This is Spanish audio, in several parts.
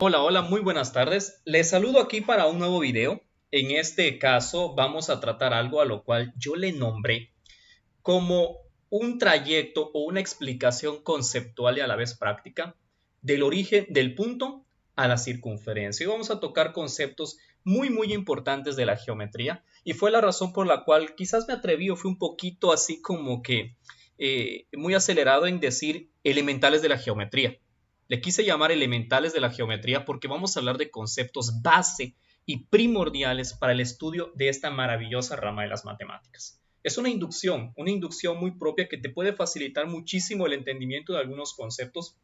Hola, hola, muy buenas tardes. Les saludo aquí para un nuevo video. En este caso vamos a tratar algo a lo cual yo le nombré como un trayecto o una explicación conceptual y a la vez práctica del origen del punto a la circunferencia. Y vamos a tocar conceptos muy importantes de la geometría y fue la razón por la cual quizás me atreví o fui un poquito así como que muy acelerado en decir elementales de la geometría. Le quise llamar elementales de la geometría porque vamos a hablar de conceptos base y primordiales para el estudio de esta maravillosa rama de las matemáticas. Es una inducción muy propia que te puede facilitar muchísimo el entendimiento de algunos conceptos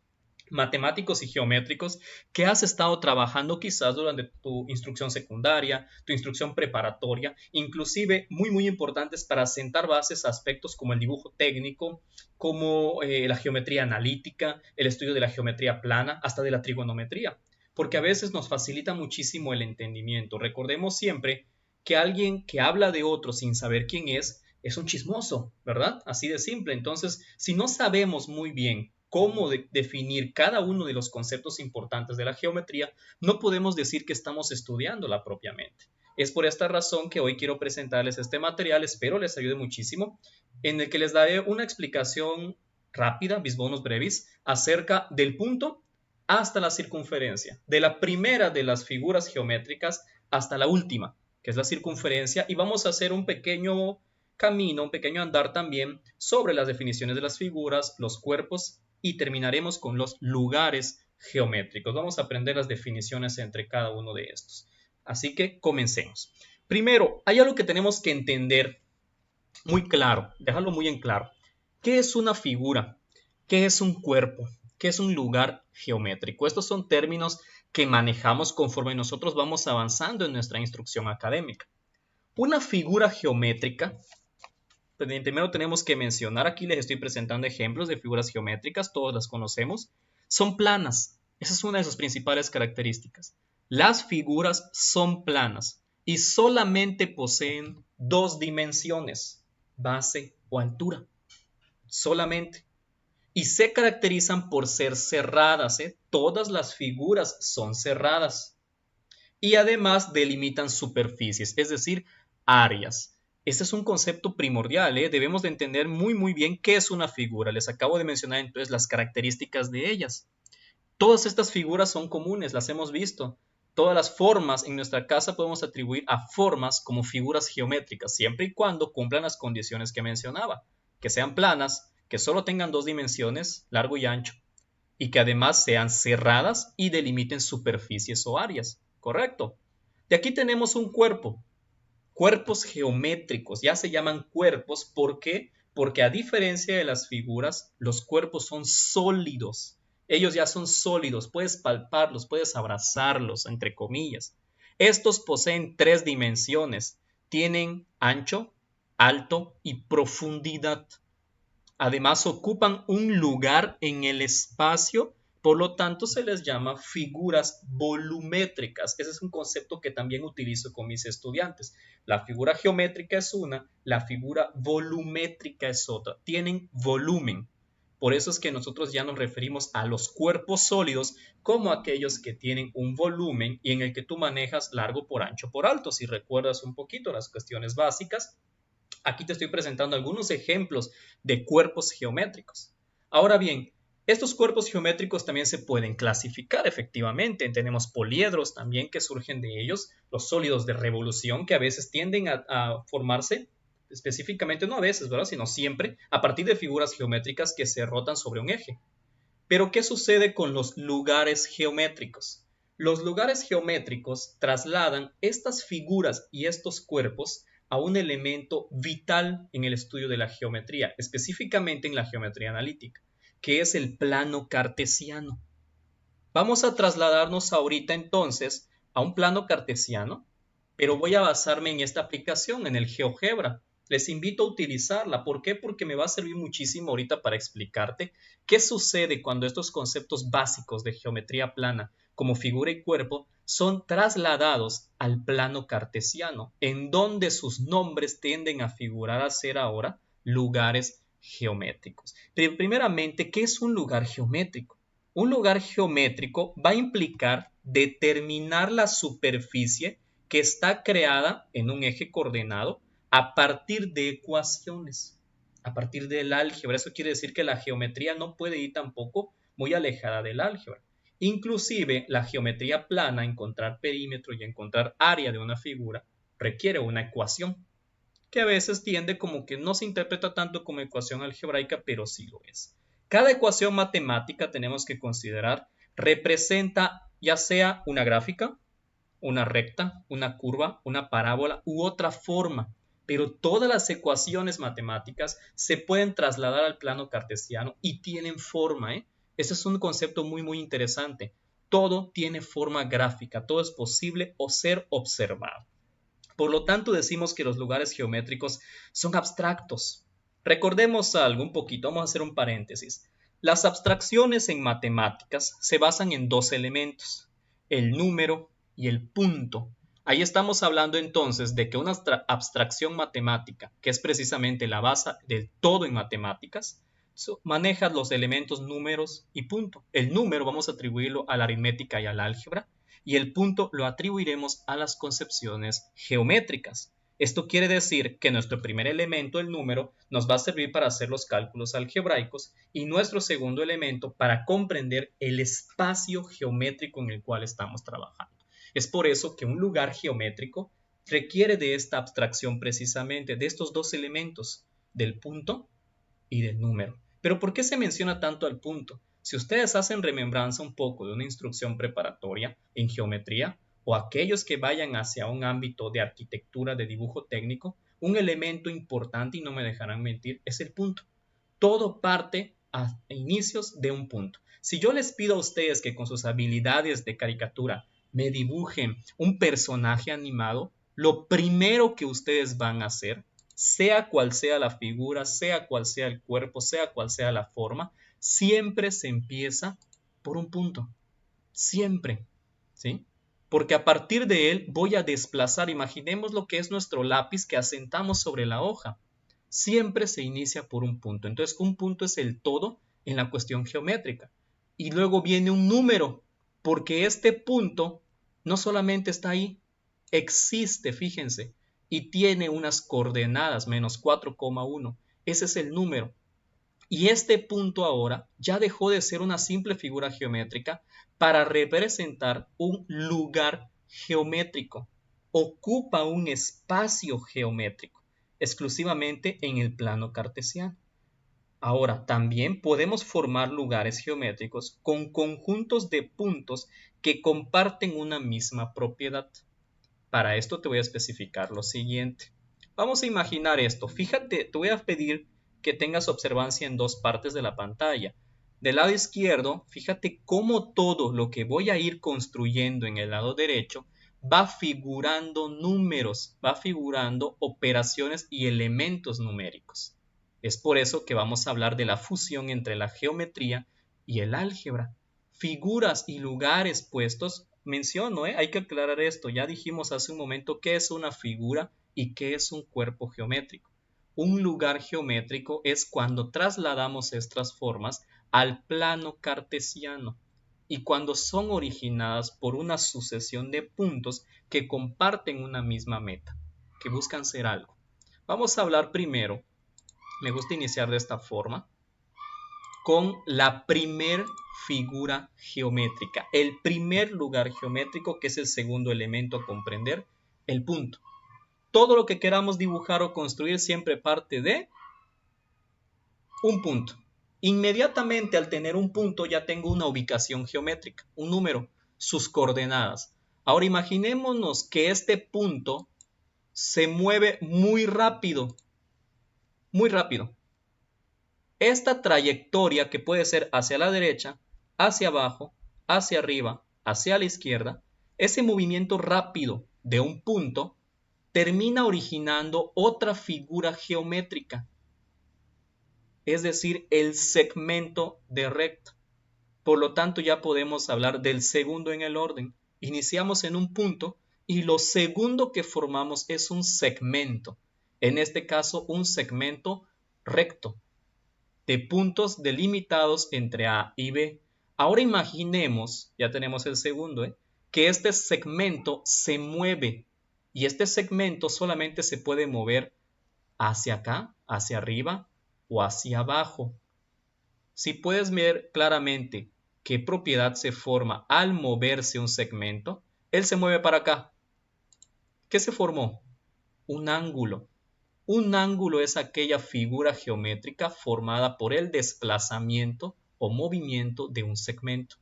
matemáticos y geométricos que has estado trabajando quizás durante tu instrucción secundaria, tu instrucción preparatoria, inclusive muy importantes para sentar bases a aspectos como el dibujo técnico, como la geometría analítica, el estudio de la geometría plana, hasta de la trigonometría, porque a veces nos facilita muchísimo el entendimiento. Recordemos siempre que alguien que habla de otro sin saber quién es un chismoso, ¿verdad? Así de simple. Entonces, si no sabemos muy bien cómo definir cada uno de los conceptos importantes de la geometría, no podemos decir que estamos estudiándola propiamente. Es por esta razón que hoy quiero presentarles este material, espero les ayude muchísimo, en el que les daré una explicación rápida, bis bonus brevis, acerca del punto hasta la circunferencia, de la primera de las figuras geométricas hasta la última, que es la circunferencia, y vamos a hacer un pequeño camino, un pequeño andar también sobre las definiciones de las figuras, los cuerpos y terminaremos con los lugares geométricos. Vamos a aprender las definiciones entre cada uno de estos. Así que comencemos. Primero, hay algo que tenemos que entender muy claro, dejarlo muy en claro. ¿Qué es una figura? ¿Qué es un cuerpo? ¿Qué es un lugar geométrico? Estos son términos que manejamos conforme nosotros vamos avanzando en nuestra instrucción académica. Una figura geométrica, primero tenemos que mencionar, aquí les estoy presentando ejemplos de figuras geométricas, todas las conocemos, son planas. Esa es una de sus principales características. Las figuras son planas y solamente poseen dos dimensiones, base o altura, solamente. Y se caracterizan por ser cerradas, ¿eh? Todas las figuras son cerradas. Y además delimitan superficies, es decir, áreas. Este es un concepto primordial, ¿eh? Debemos de entender muy bien qué es una figura. Les acabo de mencionar entonces las características de ellas. Todas estas figuras son comunes, las hemos visto. Todas las formas en nuestra casa podemos atribuir a formas como figuras geométricas, siempre y cuando cumplan las condiciones que mencionaba, que sean planas, que solo tengan dos dimensiones, largo y ancho, y que además sean cerradas y delimiten superficies o áreas. ¿Correcto? De aquí tenemos un cuerpo, cuerpos geométricos, ya se llaman cuerpos, ¿por qué? Porque a diferencia de las figuras, los cuerpos son sólidos. Ellos ya son sólidos, puedes palparlos, puedes abrazarlos, entre comillas. Estos poseen tres dimensiones, tienen ancho, alto y profundidad. Además, ocupan un lugar en el espacio, por lo tanto se les llama figuras volumétricas. Ese es un concepto que también utilizo con mis estudiantes. La figura geométrica es una, la figura volumétrica es otra. Tienen volumen. Por eso es que nosotros ya nos referimos a los cuerpos sólidos como aquellos que tienen un volumen y en el que tú manejas largo por ancho por alto. Si recuerdas un poquito las cuestiones básicas, aquí te estoy presentando algunos ejemplos de cuerpos geométricos. Ahora bien, estos cuerpos geométricos también se pueden clasificar efectivamente. Tenemos poliedros también que surgen de ellos, los sólidos de revolución que a veces tienden a formarse específicamente, no a veces, ¿verdad? Sino siempre a partir de figuras geométricas que se rotan sobre un eje. Pero ¿qué sucede con los lugares geométricos? Los lugares geométricos trasladan estas figuras y estos cuerpos a un elemento vital en el estudio de la geometría, específicamente en la geometría analítica, que es el plano cartesiano. Vamos a trasladarnos ahorita entonces a un plano cartesiano, pero voy a basarme en esta aplicación, en el GeoGebra. Les invito a utilizarla. ¿Por qué? Porque me va a servir muchísimo ahorita para explicarte qué sucede cuando estos conceptos básicos de geometría plana, como figura y cuerpo, son trasladados al plano cartesiano, en donde sus nombres tienden a figurar a ser ahora lugares geométricos. Pero primeramente, ¿qué es un lugar geométrico? Un lugar geométrico va a implicar determinar la superficie que está creada en un eje coordenado a partir de ecuaciones, a partir del álgebra. Eso quiere decir que la geometría no puede ir tampoco muy alejada del álgebra. Inclusive la geometría plana, encontrar perímetro y encontrar área de una figura, requiere una ecuación, que a veces tiende como que no se interpreta tanto como ecuación algebraica, pero sí lo es. Cada ecuación matemática tenemos que considerar representa ya sea una gráfica, una recta, una curva, una parábola u otra forma, pero todas las ecuaciones matemáticas se pueden trasladar al plano cartesiano y tienen forma, ¿eh? Ese es un concepto muy interesante. Todo tiene forma gráfica, todo es posible o ser observado. Por lo tanto, decimos que los lugares geométricos son abstractos. Recordemos algo un poquito, vamos a hacer un paréntesis. Las abstracciones en matemáticas se basan en dos elementos, el número y el punto. Ahí estamos hablando entonces de que una abstracción matemática, que es precisamente la base del todo en matemáticas, maneja los elementos números y punto. El número vamos a atribuirlo a la aritmética y al álgebra, y el punto lo atribuiremos a las concepciones geométricas. Esto quiere decir que nuestro primer elemento, el número, nos va a servir para hacer los cálculos algebraicos y nuestro segundo elemento para comprender el espacio geométrico en el cual estamos trabajando. Es por eso que un lugar geométrico requiere de esta abstracción precisamente, de estos dos elementos, del punto y del número. Pero ¿por qué se menciona tanto al punto? Si ustedes hacen remembranza un poco de una instrucción preparatoria en geometría o aquellos que vayan hacia un ámbito de arquitectura, de dibujo técnico, un elemento importante, y no me dejarán mentir, es el punto. Todo parte a inicios de un punto. Si yo les pido a ustedes que con sus habilidades de caricatura me dibujen un personaje animado, lo primero que ustedes van a hacer, sea cual sea la figura, sea cual sea el cuerpo, sea cual sea la forma, siempre se empieza por un punto. Siempre, ¿sí? Porque a partir de él voy a desplazar, imaginemos lo que es nuestro lápiz que asentamos sobre la hoja. Siempre se inicia por un punto. Entonces, un punto es el todo en la cuestión geométrica. Y luego viene un número, porque este punto no solamente está ahí, existe, fíjense, y tiene unas coordenadas, menos 4,1. Ese es el número. Y este punto ahora ya dejó de ser una simple figura geométrica para representar un lugar geométrico. Ocupa un espacio geométrico, exclusivamente en el plano cartesiano. Ahora, también podemos formar lugares geométricos con conjuntos de puntos que comparten una misma propiedad. Para esto te voy a especificar lo siguiente. Vamos a imaginar esto. Fíjate, te voy a pedir que tengas observancia en dos partes de la pantalla. Del lado izquierdo, fíjate cómo todo lo que voy a ir construyendo en el lado derecho va figurando números, va figurando operaciones y elementos numéricos. Es por eso que vamos a hablar de la fusión entre la geometría y el álgebra. Figuras y lugares puestos, menciono, hay que aclarar esto, ya dijimos hace un momento qué es una figura y qué es un cuerpo geométrico. Un lugar geométrico es cuando trasladamos estas formas al plano cartesiano y cuando son originadas por una sucesión de puntos que comparten una misma meta, que buscan ser algo. Vamos a hablar primero, me gusta iniciar de esta forma, con la primer figura geométrica, el primer lugar geométrico, que es el segundo elemento a comprender, el punto. Todo lo que queramos dibujar o construir siempre parte de un punto. Inmediatamente al tener un punto ya tengo una ubicación geométrica, un número, sus coordenadas. Ahora imaginémonos que este punto se mueve muy rápido, muy rápido. Esta trayectoria, que puede ser hacia la derecha, hacia abajo, hacia arriba, hacia la izquierda, ese movimiento rápido de un punto termina originando otra figura geométrica, es decir, el segmento de recta. Por lo tanto, ya podemos hablar del segundo en el orden. Iniciamos en un punto y lo segundo que formamos es un segmento. En este caso, un segmento recto, de puntos delimitados entre A y B. Ahora imaginemos, ya tenemos el segundo, que este segmento se mueve y este segmento solamente se puede mover hacia acá, hacia arriba o hacia abajo. Si puedes ver claramente qué propiedad se forma al moverse un segmento, él se mueve para acá. ¿Qué se formó? Un ángulo. Un ángulo es aquella figura geométrica formada por el desplazamiento o movimiento de un segmento.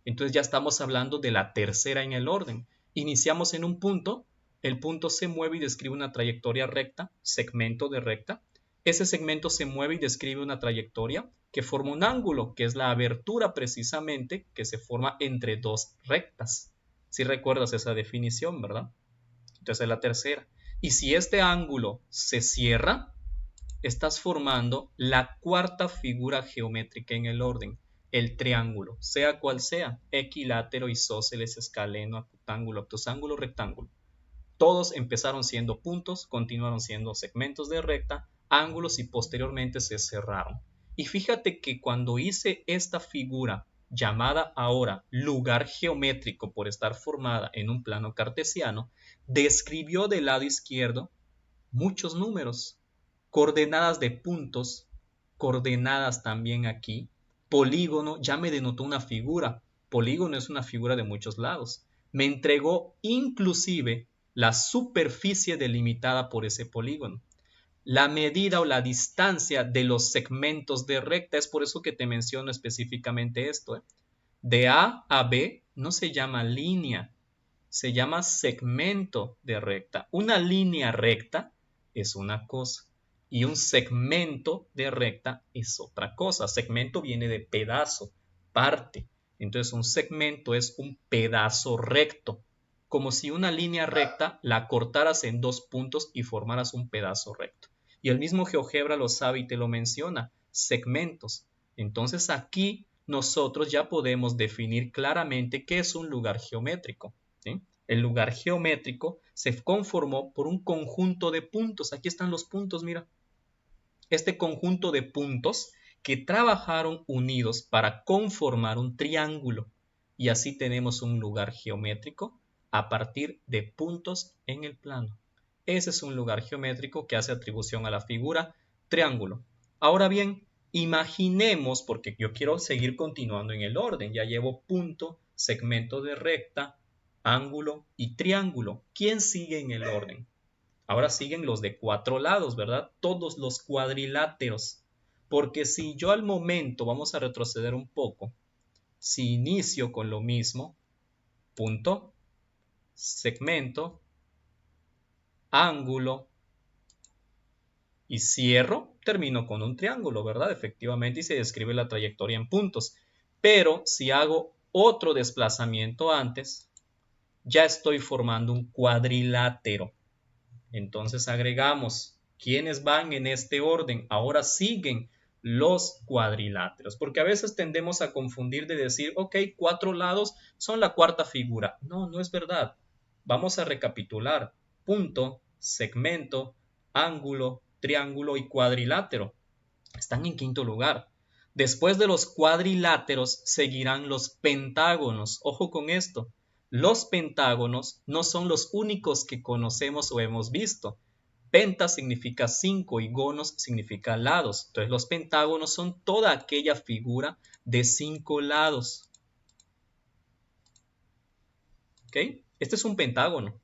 Entonces ya estamos hablando de la tercera en el orden. Iniciamos en un punto, el punto se mueve y describe una trayectoria recta, segmento de recta. Ese segmento se mueve y describe una trayectoria que forma un ángulo, que es la abertura precisamente que se forma entre dos rectas. Si recuerdas esa definición, ¿verdad? Entonces es la tercera. Y si este ángulo se cierra, estás formando la cuarta figura geométrica en el orden, el triángulo, sea cual sea, equilátero, isósceles, escaleno, acutángulo, obtusángulo, rectángulo. Todos empezaron siendo puntos, continuaron siendo segmentos de recta, ángulos y posteriormente se cerraron. Y fíjate que cuando hice esta figura, llamada ahora lugar geométrico por estar formada en un plano cartesiano, describió del lado izquierdo muchos números, coordenadas de puntos, coordenadas también aquí. Polígono ya me denotó una figura. Polígono es una figura de muchos lados. Me entregó inclusive la superficie delimitada por ese polígono. La medida o la distancia de los segmentos de recta, es por eso que te menciono específicamente esto. De A a B no se llama línea, se llama segmento de recta. Una línea recta es una cosa y un segmento de recta es otra cosa. Segmento viene de pedazo, parte. Entonces un segmento es un pedazo recto, como si una línea recta la cortaras en dos puntos y formaras un pedazo recto. Y el mismo GeoGebra lo sabe y te lo menciona, segmentos. Entonces aquí nosotros ya podemos definir claramente qué es un lugar geométrico. ¿Sí? El lugar geométrico se conformó por un conjunto de puntos. Aquí están los puntos, mira. Este conjunto de puntos que trabajaron unidos para conformar un triángulo. Y así tenemos un lugar geométrico a partir de puntos en el plano. Ese es un lugar geométrico que hace atribución a la figura triángulo. Ahora bien, imaginemos, porque yo quiero seguir continuando en el orden, ya llevo punto, segmento de recta, ángulo y triángulo. ¿Quién sigue en el orden? Ahora siguen los de cuatro lados, ¿verdad? Todos los cuadriláteros. Porque si yo al momento, vamos a retroceder un poco, si inicio con lo mismo, punto, segmento, ángulo y cierro, termino con un triángulo, ¿verdad? Efectivamente, y se describe la trayectoria en puntos. Pero si hago otro desplazamiento antes, ya estoy formando un cuadrilátero. Entonces agregamos quiénes van en este orden. Ahora siguen los cuadriláteros, porque a veces tendemos a confundir de decir, ok, cuatro lados son la cuarta figura. No, no es verdad. Vamos a recapitular. Punto, segmento, ángulo, triángulo y cuadrilátero. Están en quinto lugar. Después de los cuadriláteros seguirán los pentágonos. Ojo con esto. Los pentágonos no son los únicos que conocemos o hemos visto. Penta significa 5 y gonos significa lados. Entonces los pentágonos son toda aquella figura de 5 lados. ¿Ok? Este es un pentágono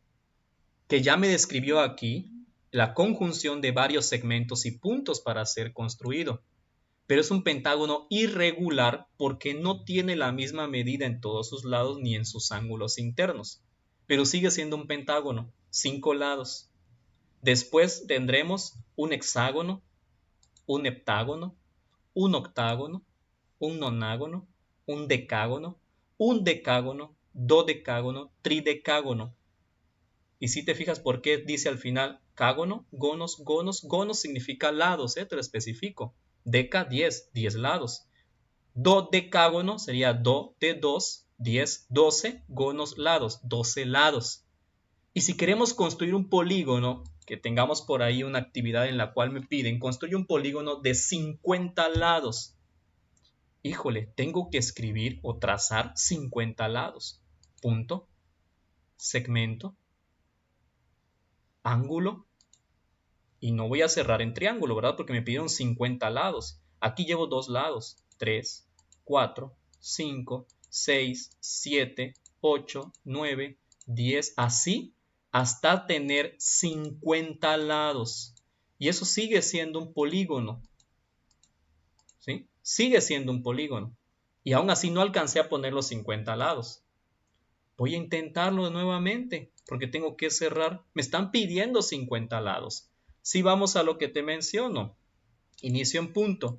que ya me describió aquí la conjunción de varios segmentos y puntos para ser construido. Pero es un pentágono irregular porque no tiene la misma medida en todos sus lados ni en sus ángulos internos. Pero sigue siendo un pentágono, 5 lados. Después tendremos un hexágono, un heptágono, un octágono, un nonágono, un decágono, dodecágono, tridecágono. Y si te fijas por qué dice al final cágono, gonos, gonos, gonos significa lados, te lo especifico. Deca, 10, 10 lados. Dodecágono sería do de 2, 10, 12, gonos lados, 12 lados. Y si queremos construir un polígono, que tengamos por ahí una actividad en la cual me piden, construye un polígono de 50 lados. híjole, tengo que escribir o trazar 50 lados. Punto, segmento, ángulo, y no voy a cerrar en triángulo, ¿verdad? Porque me pidieron 50 lados. Aquí llevo 2 lados, 3, 4, 5, 6, 7, 8, 9, 10, así hasta tener 50 lados. Y eso sigue siendo un polígono, ¿sí? Sigue siendo un polígono. Y aún así no alcancé a poner los 50 lados. Voy a intentarlo nuevamente porque tengo que cerrar. Me están pidiendo 50 lados. Si vamos a lo que te menciono, inicio en punto.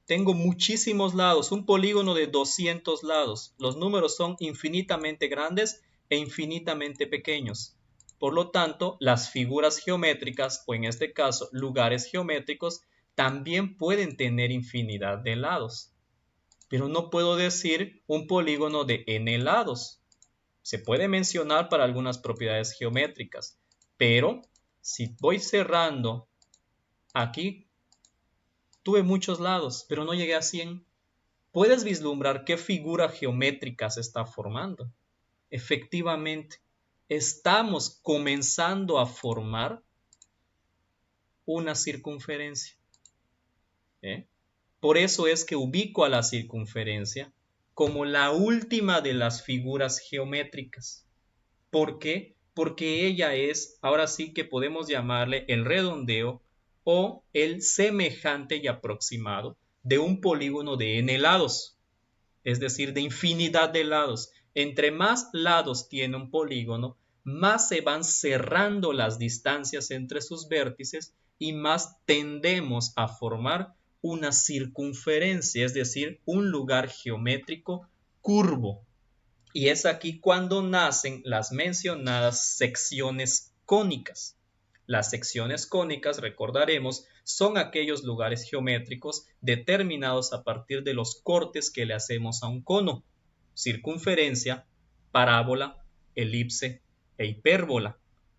Tengo muchísimos lados, un polígono de 200 lados. Los números son infinitamente grandes e infinitamente pequeños. Por lo tanto, las figuras geométricas, o en este caso, lugares geométricos, también pueden tener infinidad de lados. Pero no puedo decir un polígono de n lados. Se puede mencionar para algunas propiedades geométricas, pero si voy cerrando aquí, tuve muchos lados, pero no llegué a 100. ¿Puedes vislumbrar qué figura geométrica se está formando? Efectivamente, estamos comenzando a formar una circunferencia. Por eso es que ubico a la circunferencia como la última de las figuras geométricas. ¿Por qué? Porque ella es, ahora sí que podemos llamarle el redondeo o el semejante y aproximado de un polígono de n lados, es decir, de infinidad de lados. Entre más lados tiene un polígono, más se van cerrando las distancias entre sus vértices y más tendemos a formar una circunferencia, es decir, un lugar geométrico curvo. Y es aquí cuando nacen las mencionadas secciones cónicas. Las secciones cónicas, recordaremos, son aquellos lugares geométricos determinados a partir de los cortes que le hacemos a un cono: circunferencia, parábola, elipse e hipérbola.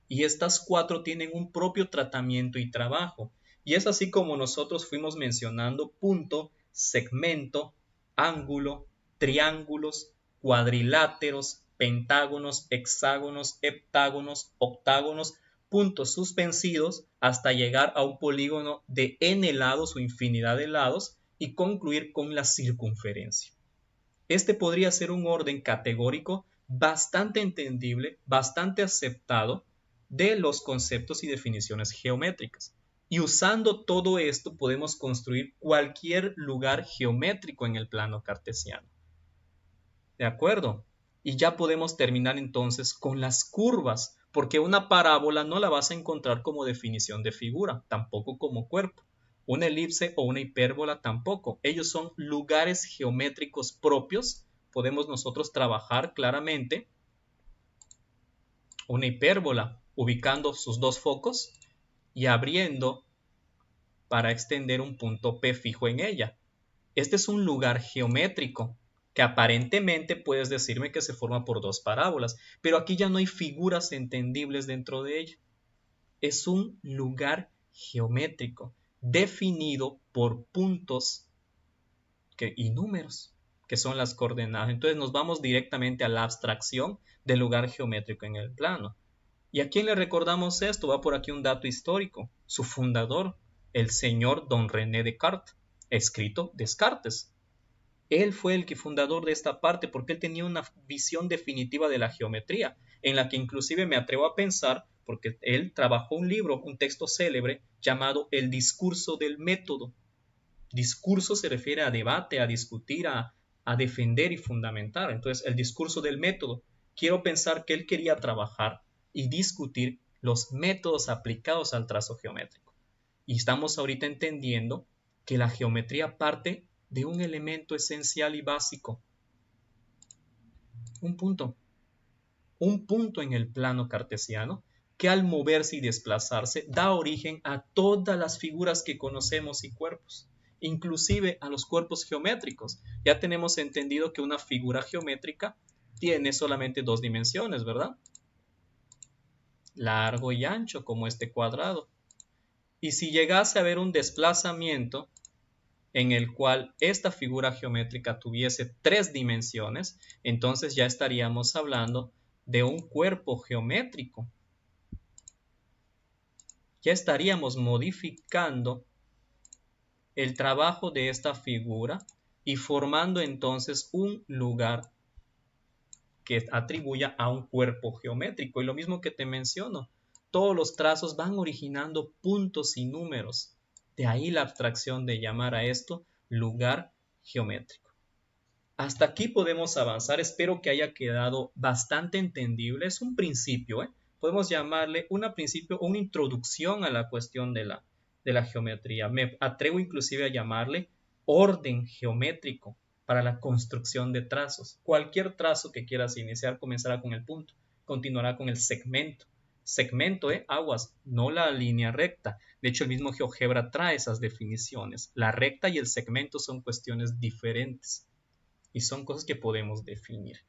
Y estas 4 tienen un propio tratamiento y trabajo. Y es así como nosotros fuimos mencionando punto, segmento, ángulo, triángulos, cuadriláteros, pentágonos, hexágonos, heptágonos, octágonos, puntos suspensidos, hasta llegar a un polígono de n lados o infinidad de lados y concluir con la circunferencia. Este podría ser un orden categórico bastante entendible, bastante aceptado de los conceptos y definiciones geométricas. Y usando todo esto podemos construir cualquier lugar geométrico en el plano cartesiano. ¿De acuerdo? Y ya podemos terminar entonces con las curvas, porque una parábola no la vas a encontrar como definición de figura, tampoco como cuerpo. Una elipse o una hipérbola tampoco. Ellos son lugares geométricos propios. Podemos nosotros trabajar claramente una hipérbola ubicando sus dos focos y abriendo para extender un punto P fijo en ella. Este es un lugar geométrico que aparentemente puedes decirme que se forma por dos parábolas, pero aquí ya no hay figuras entendibles dentro de ella. Es un lugar geométrico definido por puntos y números, que son las coordenadas. Entonces nos vamos directamente a la abstracción del lugar geométrico en el plano. ¿Y a quién le recordamos esto? Va por aquí un dato histórico. Su fundador, el señor Don René Descartes, escrito Descartes. Él fue el fundador de esta parte porque él tenía una visión definitiva de la geometría, en la que inclusive me atrevo a pensar, porque él trabajó un libro, un texto célebre llamado El discurso del método. Discurso se refiere a debate, a discutir, a defender y fundamentar. Entonces, el discurso del método. Quiero pensar que él quería trabajar y discutir los métodos aplicados al trazo geométrico. Y estamos ahorita entendiendo que la geometría parte de un elemento esencial y básico. Un punto en el plano cartesiano que al moverse y desplazarse da origen a todas las figuras que conocemos y cuerpos, inclusive a los cuerpos geométricos. Ya tenemos entendido que una figura geométrica tiene solamente dos dimensiones, ¿verdad? Largo y ancho, como este cuadrado. Y si llegase a haber un desplazamiento, en el cual esta figura geométrica tuviese 3 dimensiones, entonces ya estaríamos hablando de un cuerpo geométrico. Ya estaríamos modificando el trabajo de esta figura y formando entonces un lugar que atribuya a un cuerpo geométrico. Y lo mismo que te menciono, todos los trazos van originando puntos y números. De ahí la abstracción de llamar a esto lugar geométrico. Hasta aquí podemos avanzar. Espero que haya quedado bastante entendible. Es un principio, podemos llamarle un principio o una introducción a la cuestión de la geometría. Me atrevo inclusive a llamarle orden geométrico para la construcción de trazos. Cualquier trazo que quieras iniciar comenzará con el punto, continuará con el segmento. Segmento, aguas, no la línea recta. De hecho, el mismo GeoGebra trae esas definiciones. La recta y el segmento son cuestiones diferentes y son cosas que podemos definir.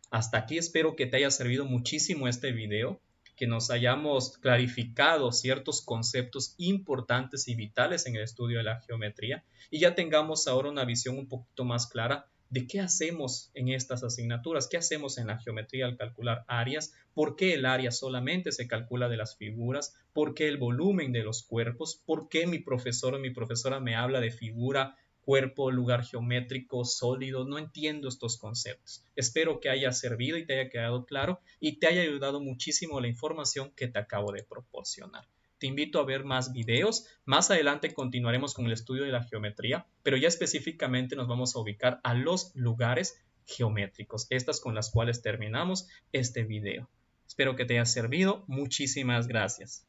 Hasta aquí espero que te haya servido muchísimo este video, que nos hayamos clarificado ciertos conceptos importantes y vitales en el estudio de la geometría y ya tengamos ahora una visión un poquito más clara de qué hacemos en estas asignaturas, qué hacemos en la geometría al calcular áreas, por qué el área solamente se calcula de las figuras, por qué el volumen de los cuerpos, por qué mi profesor o mi profesora me habla de figura, cuerpo, lugar geométrico, sólido. No entiendo estos conceptos. Espero que haya servido y te haya quedado claro y te haya ayudado muchísimo la información que te acabo de proporcionar. Te invito a ver más videos. Más adelante continuaremos con el estudio de la geometría, pero ya específicamente nos vamos a ubicar a los lugares geométricos, estas con las cuales terminamos este video. Espero que te haya servido. Muchísimas gracias.